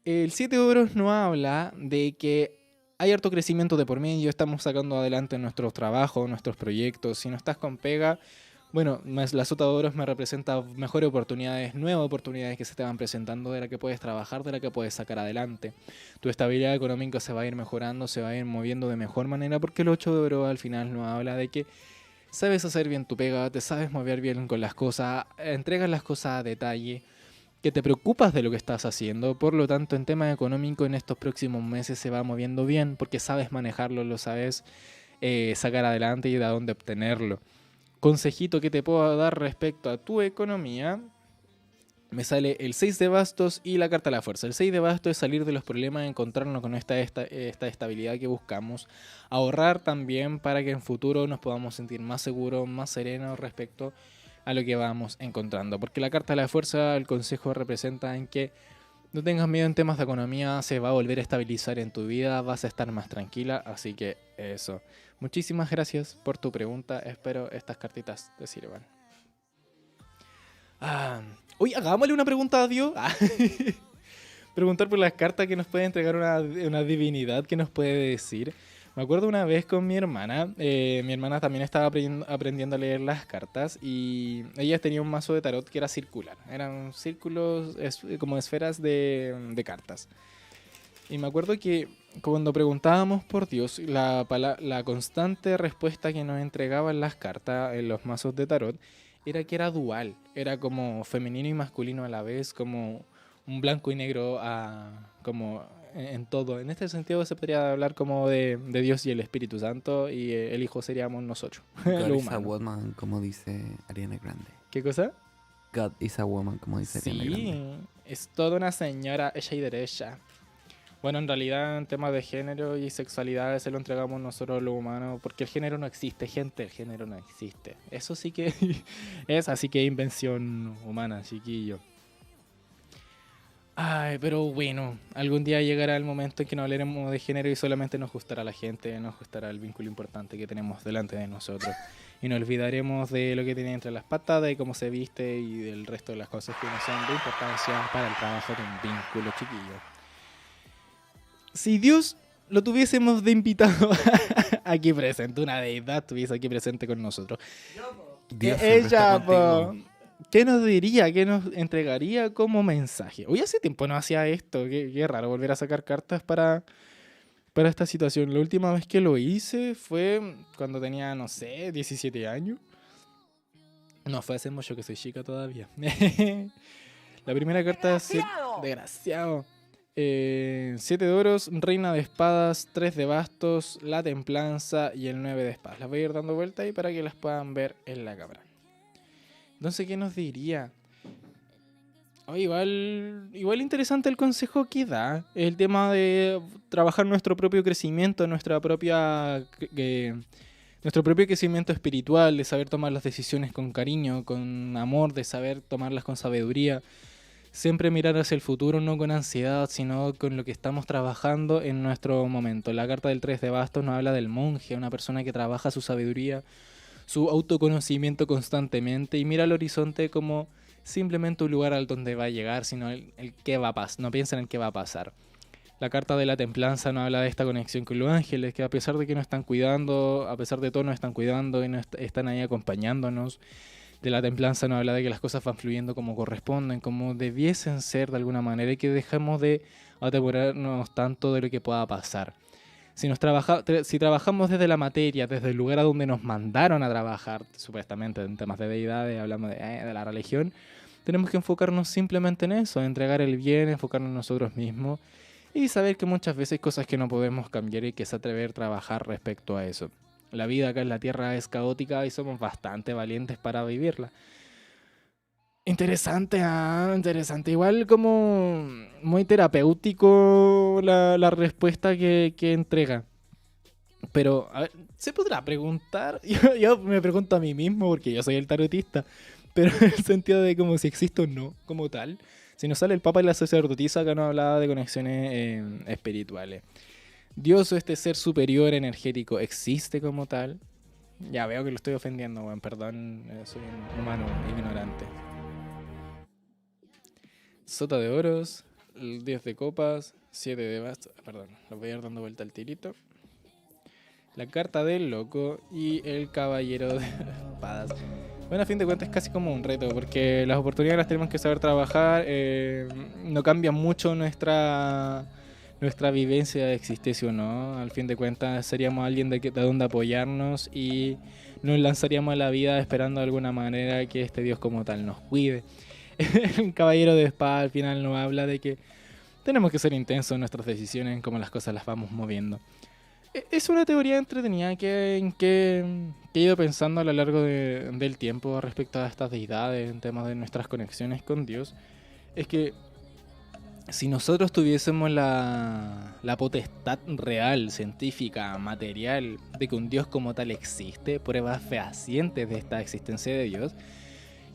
El 7 de oros nos habla de que hay harto crecimiento de por medio, estamos sacando adelante nuestros trabajos, nuestros proyectos. Si no estás con pega, bueno, la sota de oros me representa mejores oportunidades, nuevas oportunidades que se te van presentando, de la que puedes trabajar, de la que puedes sacar adelante. Tu estabilidad económica se va a ir mejorando, se va a ir moviendo de mejor manera, porque el 8 de oro al final nos habla de que sabes hacer bien tu pega, te sabes mover bien con las cosas, entregas las cosas a detalle, que te preocupas de lo que estás haciendo, por lo tanto en tema económico en estos próximos meses se va moviendo bien, porque sabes manejarlo, lo sabes sacar adelante y de dónde obtenerlo. Consejito que te puedo dar respecto a tu economía, me sale el 6 de bastos y la carta de la fuerza. El 6 de bastos es salir de los problemas, encontrarnos con esta estabilidad que buscamos, ahorrar también para que en futuro nos podamos sentir más seguros, más serenos respecto a lo que vamos encontrando. Porque la carta de la fuerza, el consejo representa en que no tengas miedo en temas de economía, se va a volver a estabilizar en tu vida, vas a estar más tranquila, así que eso. Muchísimas gracias por tu pregunta, espero estas cartitas te sirvan. Oye, hagámosle una pregunta a Dios. Preguntar por las cartas que nos puede entregar una divinidad que nos puede decir. Me acuerdo una vez con mi hermana. Mi hermana también estaba aprendiendo a leer las cartas y ella tenía un mazo de tarot que era circular. Eran círculos como esferas de cartas. Y me acuerdo que cuando preguntábamos por Dios, la constante respuesta que nos entregaban las cartas en los mazos de tarot era que era dual. Era como femenino y masculino a la vez, como un blanco y negro como en todo. En este sentido se podría hablar como de Dios y el Espíritu Santo, y el Hijo seríamos nosotros. God is a woman, como dice Ariana Grande. ¿Qué cosa? God is a woman, como dice Ariana Grande. Sí, es toda una señora hecha y derecha. Bueno, en realidad en temas de género y sexualidad se lo entregamos nosotros los humanos, porque el género no existe, gente, el género no existe. Eso sí que es así que invención humana, chiquillo. Ay, pero bueno, algún día llegará el momento en que no hablaremos de género y solamente nos gustará la gente, nos gustará el vínculo importante que tenemos delante de nosotros. Y nos olvidaremos de lo que tiene entre las patas, de cómo se viste y del resto de las cosas que no son de importancia para el trabajo de un vínculo, chiquillo. Si Dios lo tuviésemos de invitado aquí presente, una deidad estuviese aquí presente con nosotros. Dios Ella, po. ¿qué nos diría? ¿Qué nos entregaría como mensaje? Hoy hace tiempo no hacía esto. Qué raro volver a sacar cartas para esta situación. La última vez que lo hice fue cuando tenía, no sé, 17 años. No, fue hace mucho que soy chica todavía. La primera carta es... Desgraciado. 7 de oros, reina de espadas, 3 de bastos, la templanza y el 9 de espadas. Las voy a ir dando vuelta ahí para que las puedan ver en la cámara. Entonces, ¿qué nos diría? Igual interesante el consejo que da. El tema de trabajar nuestro propio crecimiento, nuestro propio crecimiento espiritual, de saber tomar las decisiones con cariño, con amor, de saber tomarlas con sabiduría. Siempre mirar hacia el futuro, no con ansiedad, sino con lo que estamos trabajando en nuestro momento. La carta del 3 de bastos nos habla del monje, una persona que trabaja su sabiduría, su autoconocimiento constantemente y mira al horizonte como simplemente un lugar al donde va a llegar, sino el qué va a pasar. No piensa en el qué va a pasar. La carta de la templanza nos habla de esta conexión con los ángeles, que a pesar de que nos están cuidando, a pesar de todo nos están cuidando y nos están ahí acompañándonos. De la templanza nos habla de que las cosas van fluyendo como corresponden, como debiesen ser de alguna manera, y que dejemos de atemorarnos tanto de lo que pueda pasar. Si trabajamos desde la materia, desde el lugar a donde nos mandaron a trabajar, supuestamente en temas de deidades, hablamos de la religión, tenemos que enfocarnos simplemente en eso, entregar el bien, enfocarnos en nosotros mismos y saber que muchas veces hay cosas que no podemos cambiar y que es atrever a trabajar respecto a eso. La vida acá en la Tierra es caótica y somos bastante valientes para vivirla. Interesante, interesante. Igual como muy terapéutico la respuesta que entrega. Pero, a ver, ¿se podrá preguntar? Yo me pregunto a mí mismo porque yo soy el tarotista. Pero en el sentido de como si existe o no, como tal. Si nos sale el Papa y la sacerdotisa, acá nos hablaba de conexiones espirituales. Dios o este ser superior energético existe como tal. Ya veo que lo estoy ofendiendo, bueno, perdón, soy un humano ignorante. Sota de oros, 10 de copas, 7 de bastos. Perdón, lo voy a ir dando vuelta al tirito. La carta del loco y el caballero de espadas. Bueno, a fin de cuentas es casi como un reto, porque las oportunidades las tenemos que saber trabajar. No cambia mucho nuestra vivencia de existencia o no. Al fin de cuentas seríamos alguien de donde apoyarnos y nos lanzaríamos a la vida esperando de alguna manera que este Dios como tal nos cuide. El caballero de espada al final nos habla de que tenemos que ser intensos en nuestras decisiones, en cómo las cosas las vamos moviendo. Es una teoría entretenida que he ido pensando a lo largo del tiempo respecto a estas deidades, en temas de nuestras conexiones con Dios. Es que si nosotros tuviésemos la potestad real, científica, material, de que un Dios como tal existe, pruebas fehacientes de esta existencia de Dios,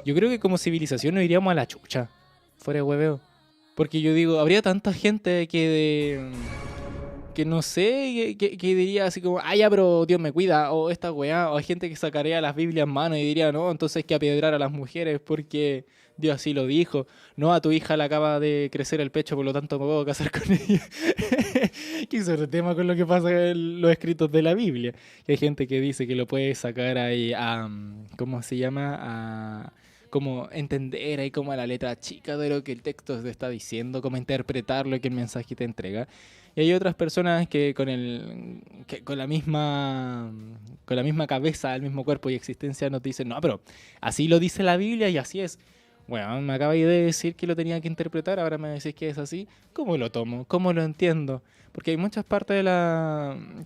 yo creo que como civilización nos iríamos a la chucha, fuera de hueveo. Porque yo digo, habría tanta gente que no sé, que diría así como, ya, pero Dios me cuida, o esta weá, o hay gente que sacaría las Biblias en mano y diría, no, entonces hay que apedrear a las mujeres porque Dios así lo dijo. No, a tu hija le acaba de crecer el pecho, por lo tanto me puedo casar con ella. Que es otro tema con lo que pasa en los escritos de la Biblia. Que hay gente que dice que lo puede sacar ahí a, ¿cómo se llama? A como entender ahí como a la letra chica de lo que el texto te está diciendo, cómo interpretar lo que el mensaje te entrega. Y hay otras personas que con la misma cabeza, el mismo cuerpo y existencia nos dicen, no, pero así lo dice la Biblia y así es. Bueno, me acabáis de decir que lo tenía que interpretar, ahora me decís que es así. ¿Cómo lo tomo? ¿Cómo lo entiendo? Porque hay muchas partes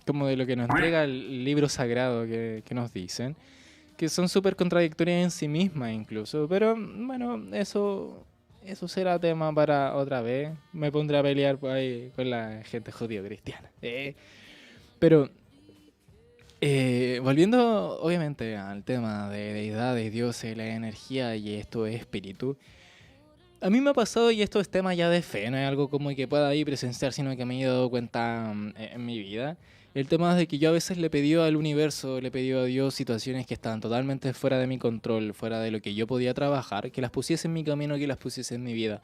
como de lo que nos entrega el libro sagrado que nos dicen, que son súper contradictorias en sí mismas incluso. Pero bueno, eso será tema para otra vez. Me pondré a pelear por ahí con la gente judío-cristiana. Pero volviendo obviamente al tema de deidades, dioses, la energía y esto es espíritu. A mí me ha pasado, y esto es tema ya de fe, no es algo como que pueda ahí presenciar, sino que me he dado cuenta en mi vida. El tema es de que yo a veces le he pedido al universo, le he pedido a Dios situaciones que estaban totalmente fuera de mi control, fuera de lo que yo podía trabajar, que las pusiese en mi camino, que las pusiese en mi vida.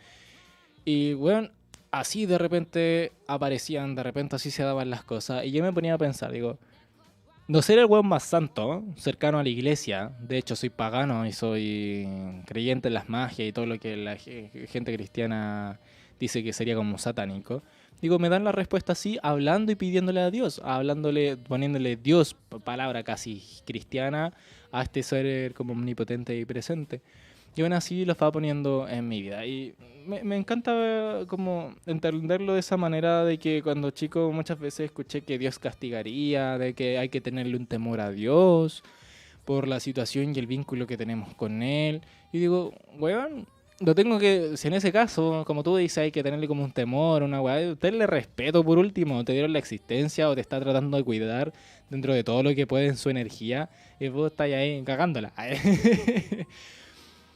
Y bueno, así de repente aparecían, de repente así se daban las cosas. Y yo me ponía a pensar, digo, no ser el weón más santo, cercano a la iglesia, de hecho soy pagano y soy creyente en las magias y todo lo que la gente cristiana dice que sería como satánico. Digo, me dan la respuesta así, hablando y pidiéndole a Dios, poniéndole Dios, palabra casi cristiana, a este ser como omnipotente y presente. Y aún así lo estaba poniendo en mi vida. Y me encanta como entenderlo de esa manera, de que cuando chico muchas veces escuché que Dios castigaría, de que hay que tenerle un temor a Dios por la situación y el vínculo que tenemos con Él. Y digo, weón, lo tengo que, si en ese caso, como tú dices, hay que tenerle como un temor, una weá, tenerle respeto por último, te dieron la existencia o te está tratando de cuidar dentro de todo lo que puede en su energía, y vos estás ahí cagándola.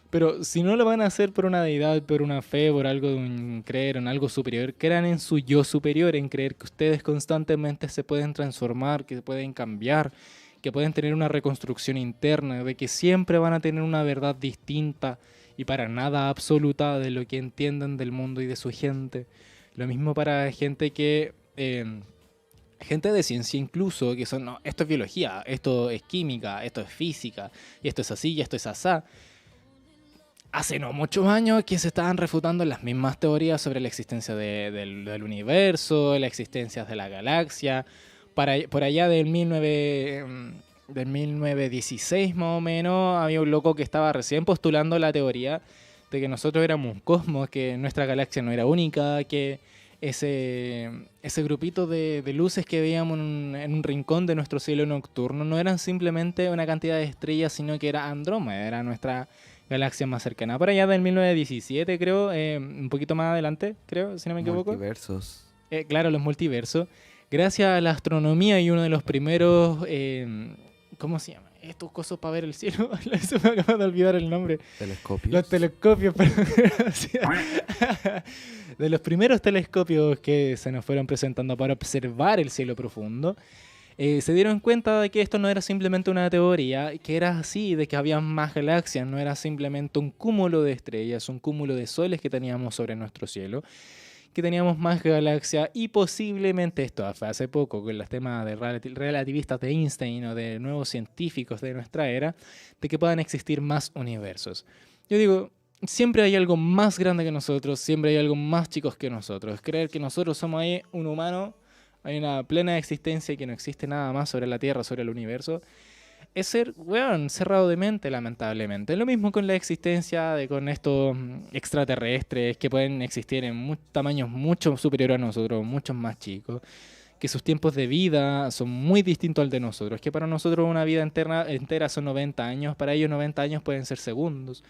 Pero si no lo van a hacer por una deidad, por una fe, por algo de un creer en algo superior, crean en su yo superior, en creer que ustedes constantemente se pueden transformar, que se pueden cambiar, que pueden tener una reconstrucción interna, de que siempre van a tener una verdad distinta y para nada absoluta de lo que entienden del mundo y de su gente. Lo mismo para gente que... gente de ciencia incluso, que son, no, esto es biología, esto es química, esto es física, y esto es así, y esto es asá. Hace no muchos años que se estaban refutando las mismas teorías sobre la existencia del universo, la existencia de la galaxia. Por allá del 1916 más o menos, había un loco que estaba recién postulando la teoría de que nosotros éramos un cosmos, que nuestra galaxia no era única, que ese grupito de luces que veíamos en un rincón de nuestro cielo nocturno no eran simplemente una cantidad de estrellas, sino que era Andrómeda, era nuestra galaxia más cercana. Por allá del 1917, creo, un poquito más adelante, creo, si no me equivoco. Multiversos. Claro, los multiversos. Gracias a la astronomía y uno de los primeros... ¿cómo se llama? Estos cosas para ver el cielo. Se me acaba de olvidar el nombre. Telescopios. Los telescopios, pero... de los primeros telescopios que se nos fueron presentando para observar el cielo profundo, se dieron cuenta de que esto no era simplemente una teoría, que era así, de que había más galaxias, no era simplemente un cúmulo de estrellas, un cúmulo de soles que teníamos sobre nuestro cielo, que teníamos más galaxias y posiblemente, esto fue hace poco con los temas de relativistas de Einstein o de nuevos científicos de nuestra era, de que puedan existir más universos. Yo digo, siempre hay algo más grande que nosotros, siempre hay algo más chicos que nosotros. Creer que nosotros somos ahí un humano, hay una plena existencia y que no existe nada más sobre la Tierra, sobre el universo, es ser, cerrado de mente, lamentablemente. Lo mismo con la existencia con estos extraterrestres que pueden existir en tamaños mucho superiores a nosotros, muchos más chicos, que sus tiempos de vida son muy distintos al de nosotros, que para nosotros una vida entera son 90 años, para ellos 90 años pueden ser segundos.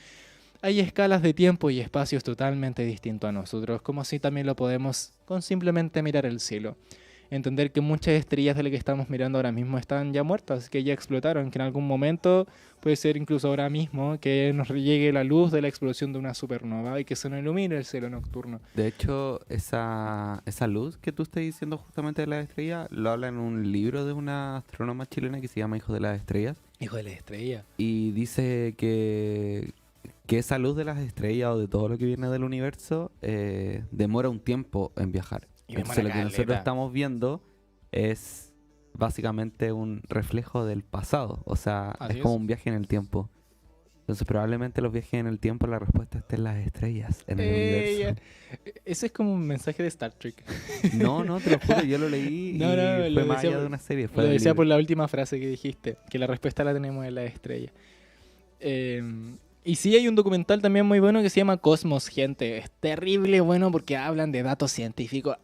Hay escalas de tiempo y espacios totalmente distintos a nosotros, como así también lo podemos con simplemente mirar el cielo. Entender que muchas estrellas de las que estamos mirando ahora mismo están ya muertas, que ya explotaron, que en algún momento, puede ser incluso ahora mismo, que nos llegue la luz de la explosión de una supernova y que se nos ilumine el cielo nocturno. De hecho, esa luz que tú estás diciendo justamente de las estrellas, lo habla en un libro de una astrónoma chilena que se llama Hijo de las Estrellas. Hijo de las Estrellas. Y dice que esa luz de las estrellas o de todo lo que viene del universo demora un tiempo en viajar. Entonces lo que nosotros estamos viendo es básicamente un reflejo del pasado. O sea, es como un viaje en el tiempo. Entonces probablemente los viajes en el tiempo, la respuesta está en las estrellas, en el universo. Ese es como un mensaje de Star Trek. No, te lo juro, yo lo leí y fue más allá de una serie. Lo decía por la última frase que dijiste, que la respuesta la tenemos en las estrellas. Y sí, hay un documental también muy bueno que se llama Cosmos, gente. Es terrible bueno porque hablan de datos científicos.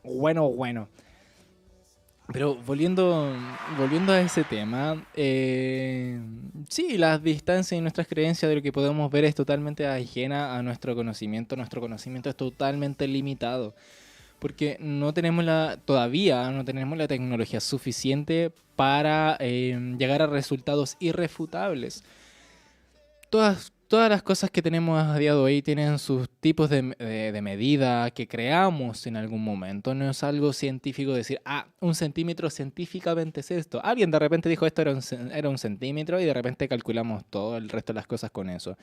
Bueno. Pero volviendo a ese tema, sí, las distancias y nuestras creencias de lo que podemos ver es totalmente ajena a nuestro conocimiento. Nuestro conocimiento es totalmente limitado. Porque todavía no tenemos la tecnología suficiente para llegar a resultados irrefutables. Todas las cosas que tenemos a día de hoy tienen sus tipos de medida que creamos en algún momento. No es algo científico decir, 1 centímetro científicamente es esto. Alguien de repente dijo esto era un centímetro y de repente calculamos todo el resto de las cosas con eso.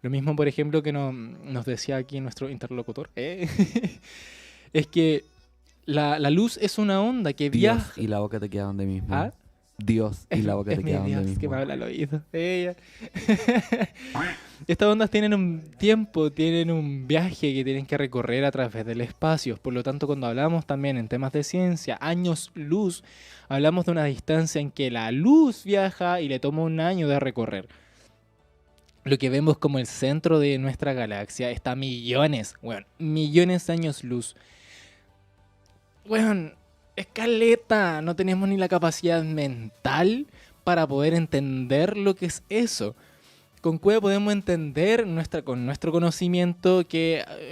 Lo mismo, por ejemplo, que nos decía aquí nuestro interlocutor, es que la luz es una onda que viaja... Y la boca te queda donde mismo. Dios y la boca te queda donde mismo. Que me habla al oído. Estas ondas tienen un tiempo, tienen un viaje que tienen que recorrer a través del espacio. Por lo tanto, cuando hablamos también en temas de ciencia, años luz, hablamos de una distancia en que la luz viaja y le toma un año de recorrer. Lo que vemos como el centro de nuestra galaxia está a millones de años luz. Escaleta, no tenemos ni la capacidad mental para poder entender lo que es eso. Con Cueva podemos entender con nuestro conocimiento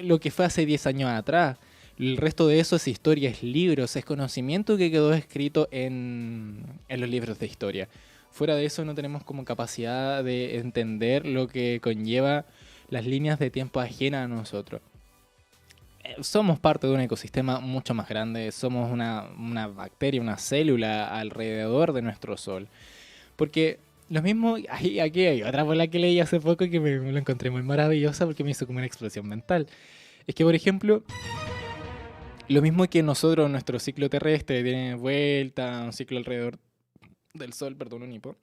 lo que fue hace 10 años atrás. El resto de eso es historia, es libros, es conocimiento que quedó escrito en los libros de historia. Fuera de eso no tenemos como capacidad de entender lo que conlleva las líneas de tiempo ajenas a nosotros. Somos parte de un ecosistema mucho más grande, somos una bacteria, una célula alrededor de nuestro Sol. Porque lo mismo, aquí hay otra bola que leí hace poco que me lo encontré muy maravillosa porque me hizo como una explosión mental. Es que, por ejemplo, Lo mismo que nosotros, nuestro ciclo terrestre tiene vuelta, un ciclo alrededor del Sol, perdón, un hipo.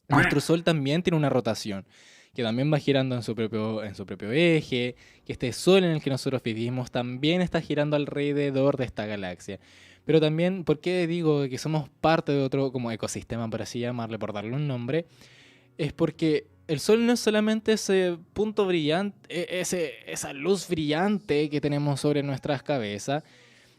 Nuestro Sol también tiene una rotación, que también va girando en su propio eje, que este Sol en el que nosotros vivimos también está girando alrededor de esta galaxia. Pero también, ¿por qué digo que somos parte de otro como ecosistema, por así llamarle, por darle un nombre? Es porque el Sol no es solamente ese punto brillante, esa luz brillante que tenemos sobre nuestras cabezas.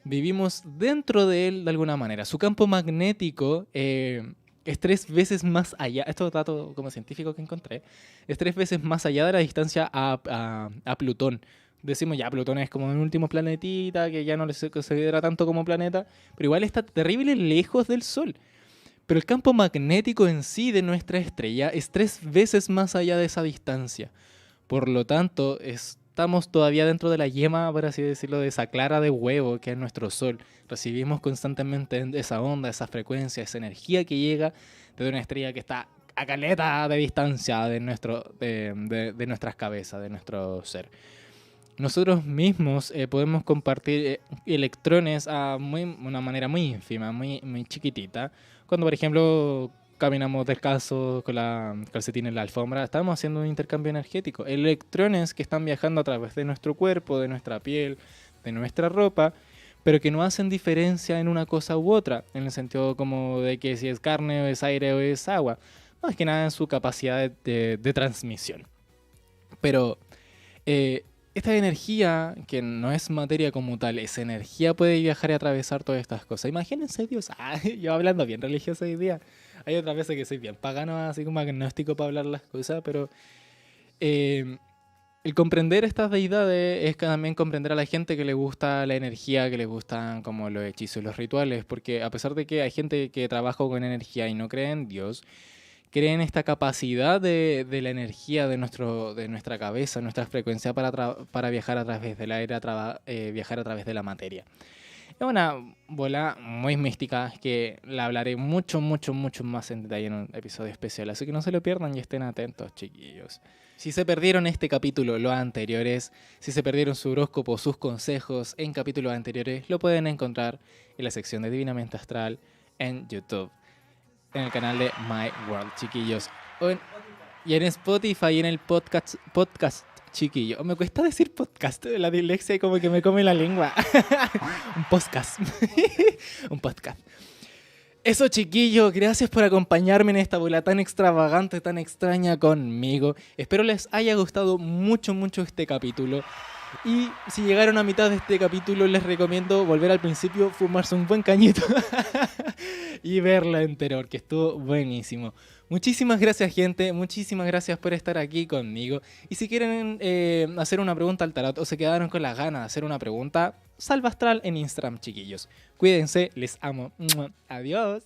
Vivimos dentro de él de alguna manera. Su campo magnético es 3 veces más allá, esto es dato como científico que encontré, es 3 veces más allá de la distancia a Plutón. Decimos ya, Plutón es como un último planetita que ya no se considera tanto como planeta, pero igual está terrible lejos del Sol. Pero el campo magnético en sí de nuestra estrella es 3 veces más allá de esa distancia. Por lo tanto, estamos todavía dentro de la yema, por así decirlo, de esa clara de huevo que es nuestro Sol. Recibimos constantemente esa onda, esa frecuencia, esa energía que llega de una estrella que está a caleta de distancia de nuestras cabezas, de nuestro ser. Nosotros mismos podemos compartir electrones a una manera muy ínfima, muy chiquitita. Cuando, por ejemplo, caminamos descalzos con la calcetín en la alfombra, estamos haciendo un intercambio energético. Electrones que están viajando a través de nuestro cuerpo, de nuestra piel, de nuestra ropa, pero que no hacen diferencia en una cosa u otra, en el sentido como de que si es carne o es aire o es agua, más que nada en su capacidad de transmisión. Pero esta energía, que no es materia como tal, esa energía puede viajar y atravesar todas estas cosas. Imagínense Dios, yo hablando bien religioso hoy día. Hay otras veces que soy bien pagano, así como agnóstico para hablar las cosas, pero el comprender estas deidades es también comprender a la gente que le gusta la energía, que le gustan como los hechizos y los rituales, porque a pesar de que hay gente que trabaja con energía y no cree en Dios, creen esta capacidad de la energía de nuestra cabeza, nuestra frecuencia para viajar a través del aire, viajar a través de la materia. Es una bola muy mística que la hablaré mucho más en detalle en un episodio especial, así que no se lo pierdan y estén atentos, chiquillos. Si se perdieron este capítulo, los anteriores, si se perdieron su horóscopo, sus consejos en capítulos anteriores, lo pueden encontrar en la sección de Divinamente Astral en YouTube, en el canal de My World, chiquillos. Y en Spotify y en el podcast chiquillo. Me cuesta decir podcast, la dislexia como que me come la lengua. Un podcast. Un podcast. Eso, chiquillos, gracias por acompañarme en esta bola tan extravagante, tan extraña conmigo. Espero les haya gustado mucho este capítulo. Y si llegaron a mitad de este capítulo, les recomiendo volver al principio, fumarse un buen cañito y verlo entero, porque estuvo buenísimo. Muchísimas gracias, gente. Muchísimas gracias por estar aquí conmigo. Y si quieren hacer una pregunta al tarot o se quedaron con las ganas de hacer una pregunta, Salva Astral en Instagram, chiquillos. Cuídense, les amo. Adiós.